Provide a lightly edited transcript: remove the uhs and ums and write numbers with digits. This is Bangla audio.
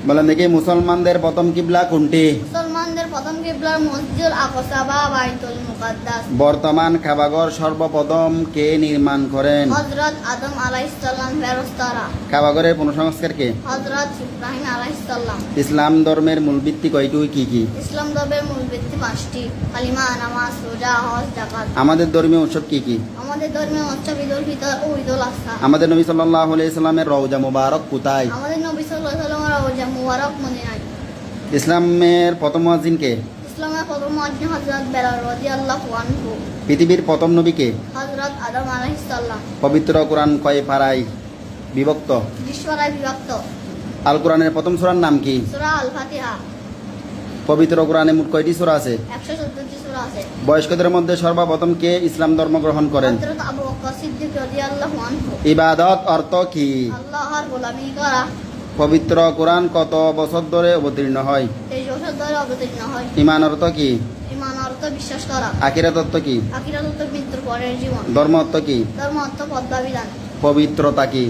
বলেন দেখি মুসলমানদের প্রথম কিবলা কোনটি? মুসলমানদের প্রথম কিবলা মসজিদুল আকসা বা বাইতুল মুকাদ্দাস। বর্তমান কাবাগর সর্বপ্রথম কে নির্মাণ করেন? হযরত আদম আলাইহিস সালাম ফেরেশতারা। কাবাগরের পুনঃসংস্কার কে? হযরত ইব্রাহিম আলাইহিস সালাম। ইসলাম ধর্মের মূল ভিত্তি কয়টি কি কি? ইসলাম ধর্মের মূল ভিত্তি 5টি: কালিমা, নামাজ, রোজা, হজ, যাকাত। আমাদের ধর্মীয় উৎসব কি কি? আমাদের ধর্মীয় উৎসব ঈদুল ফিতর ও ঈদুল আযহা। আমাদের নবী সাল্লাল্লাহু আলাইহি সাল্লামের রওজা মুবারক কোথায়? আমাদের নবী সাল্লাল্লাহু আলাইহি ওয়াসাল্লামের রওজা মুবারক মদিনায়। ইসলামের প্রথম মুয়াজ্জিন কে? ইসলামের প্রথম মুয়াজ্জিন হযরত বেলাল রাদিয়াল্লাহু আনহু। পৃথিবীর প্রথম নবী কে? হযরত আদম আলাইহিস সালাম। পবিত্র কোরআন কয় পারায় বিভক্ত? 20 পারায় বিভক্ত। আল কোরআনের প্রথম সূরার নাম কি? সূরা আল ফাতিহা। পবিত্র কোরআনে মোট কয়টি সূরা আছে? 114টি সূরা আছে। বয়স্কদের মধ্যে সর্বপ্রথম কে ইসলাম ধর্ম গ্রহণ করেন? হযরত আবু বকর সিদ্দিক রাদিয়াল্লাহু আনহু। ইবাদত অর্থ কি? আল্লাহর গোলামি করা। পবিত্র কোরআন কত বছর ধরে অবতীর্ণ হয়? 23 বছর ধরে অবতীর্ণ হয়। ঈমান অর্থ কি? ঈমান অর্থ বিশ্বাস করা। আখিরাত অর্থ কি? আখিরাত অর্থ মৃত্যুর পরের জীবন। ধর্ম অর্থ কি? ধর্ম অর্থ পদ্মা বিধান। পবিত্রতা কি?